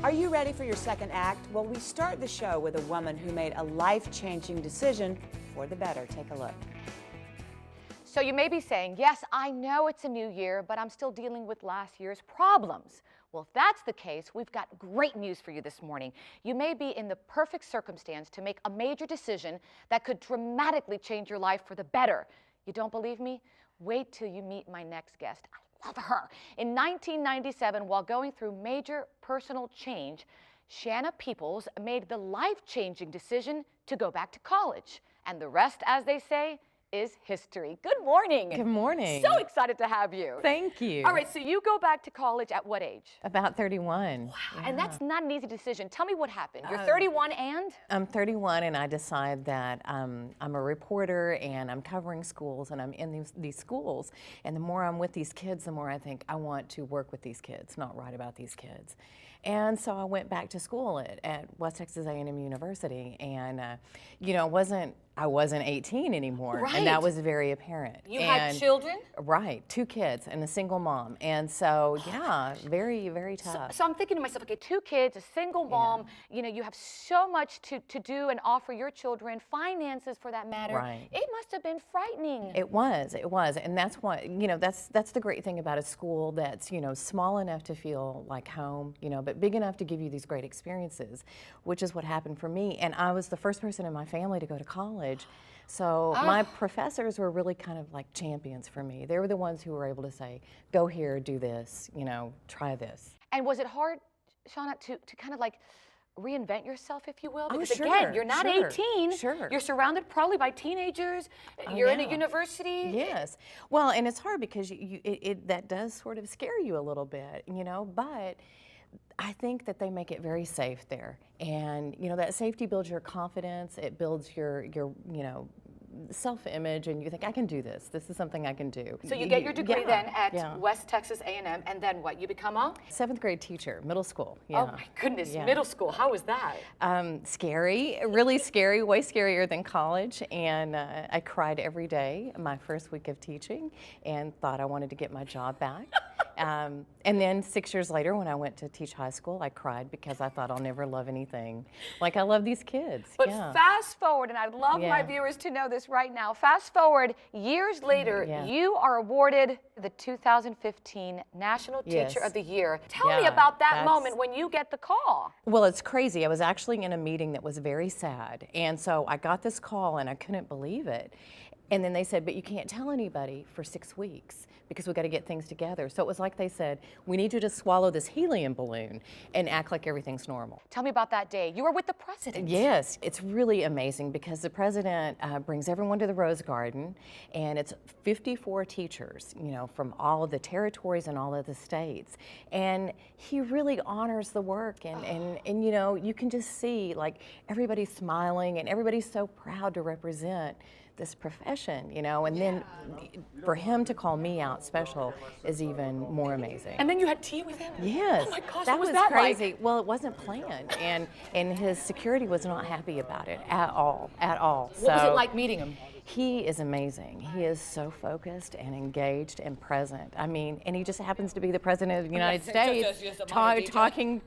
Are you ready for your second act? Well, we start the show with a woman who made a life-changing decision for the better. Take a look. So you may be saying, yes, I know it's a new year, but I'm still dealing with last year's problems. Well, if that's the case, we've got great news for you this morning. You may be in the perfect circumstance to make a major decision that could dramatically change your life for the better. You don't believe me? Wait till you meet my next guest. I love her. In 1997, while going through major personal change, Shanna Peeples made the life-changing decision to go back to college. And the rest, as they say, is history. Good morning. Good morning. So excited to have you. Thank you. All right, so you go back to college at what age? About 31. Wow, yeah. And that's not an easy decision. Tell me what happened. You're 31 and? I'm 31 and I decide that I'm a reporter and I'm covering schools and I'm in these schools. And the more I'm with these kids, the more I think I want to work with these kids, not write about these kids. And so I went back to school at West Texas A&M University, and you know, I wasn't 18 anymore, right. And that was very apparent. You had children? Right, 2 kids and a single mom, and so yeah, very, very tough. So I'm thinking to myself, okay, 2 kids, a single mom, you know, you have so much to do and offer your children, finances for that matter. Right. It must have been frightening. It was, and that's what, you know, that's the great thing about a school that's, you know, small enough to feel like home, you know, but big enough to give you these great experiences, which is what happened for me. And I was the first person in my family to go to college. So my professors were really kind of like champions for me. They were the ones who were able to say, go here, do this, you know, try this. And was it hard, Shauna, to kind of like reinvent yourself, if you will? Because sure, again, you're not 18. Sure. You're surrounded probably by teenagers. You're in a university. Yes. Well, and it's hard because that does sort of scare you a little bit, you know, but I think that they make it very safe there. And, you know, that safety builds your confidence. It builds your you know, self-image, and you think, I can do this. This is something I can do. So you get your degree then at West Texas A&M, and then what? You become a? 7th grade teacher, middle school. Oh my goodness, middle school. How was that? Scary, really scary, way scarier than college. And I cried every day my first week of teaching and thought I wanted to get my job back. And then 6 years later, when I went to teach high school, I cried because I thought I'll never love anything like I love these kids. But fast forward, and I'd love my viewers to know this right now, fast forward years later, you are awarded the 2015 National Teacher of the Year. Tell me about that moment when you get the call. Well, it's crazy. I was actually in a meeting that was very sad. And so I got this call and I couldn't believe it. And then they said, but you can't tell anybody for 6 weeks because we got to get things together. So it was like they said, we need you to swallow this helium balloon and act like everything's normal. Tell me about that day. You were with the president. Yes, it's really amazing because the president brings everyone to the Rose Garden, and it's 54 teachers, you know, from all of the territories and all of the states. And he really honors the work, and you know, you can just see like everybody's smiling and everybody's so proud to represent this profession, you know, and then for him to call me out special is even more amazing. And then you had tea with him? Yes. Oh my gosh, that what was that crazy. Like? Well, it wasn't planned, and his security was not happy about it at all. What was it like meeting him? He is amazing. He is so focused and engaged and present. I mean, and he just happens to be the president of the United States, talking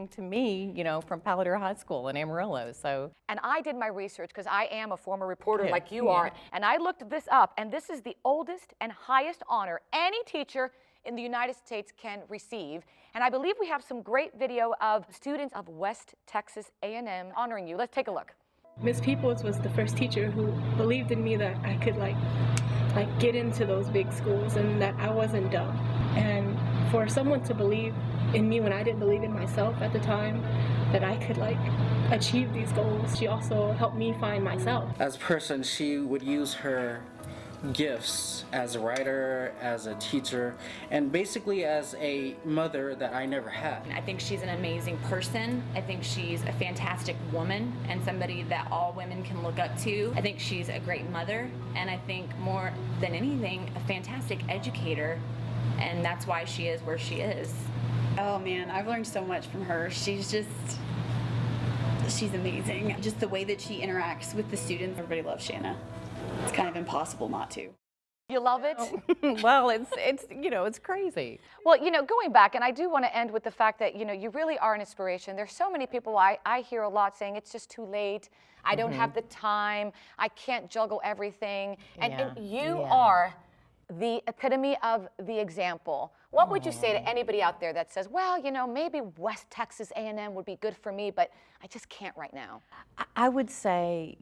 to me, you know, from Paladar High School in Amarillo. So. And I did my research because I am a former reporter like you are, and I looked this up, and this is the oldest and highest honor any teacher in the United States can receive. And I believe we have some great video of students of West Texas A&M honoring you. Let's take a look. Miss Peeples was the first teacher who believed in me that I could like get into those big schools and that I wasn't dumb. And for someone to believe in me when I didn't believe in myself at the time, that I could like achieve these goals. She also helped me find myself. As a person, she would use her gifts as a writer, as a teacher, and basically as a mother that I never had. I think she's an amazing person. I think she's a fantastic woman and somebody that all women can look up to. I think she's a great mother, and I think more than anything, a fantastic educator, and that's why she is where she is. Oh man, I've learned so much from her. She's amazing. Just the way that she interacts with the students. Everybody loves Shanna. It's kind of impossible not to. You love it? Well, it's you know, it's crazy. Well, going back, and I do want to end with the fact that, you really are an inspiration. There's so many people I hear a lot saying it's just too late. I don't have the time. I can't juggle everything. And you are the epitome of the example. What would you say to anybody out there that says, well, maybe West Texas A&M would be good for me, but I just can't right now? I would say,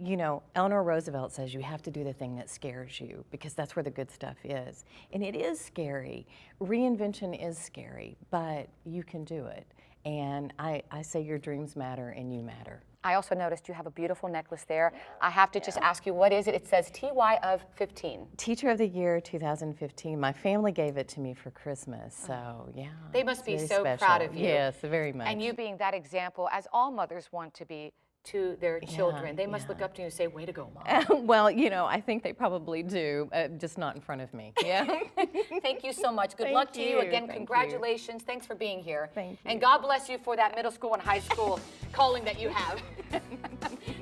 Eleanor Roosevelt says you have to do the thing that scares you, because that's where the good stuff is. And it is scary. Reinvention is scary, but you can do it. And I say your dreams matter and you matter. I also noticed you have a beautiful necklace there. I have to just ask you, what is it? It says TY of 15. Teacher of the Year 2015. My family gave it to me for Christmas, so yeah. They must be very so special. proud of you. Yes, very much. And you being that example, as all mothers want to be to their children. They must look up to you and say, way to go, Mom. Well, I think they probably do, just not in front of me. Yeah. Thank you so much. Good luck to you. Again, congratulations. Thanks for being here. Thank you. And God bless you for that middle school and high school calling that you have.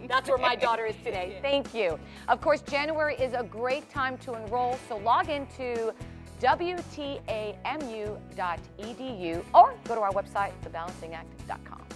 That's where my daughter is today. Thank you. Of course, January is a great time to enroll, so log into WTAMU.edu or go to our website, thebalancingAct.com.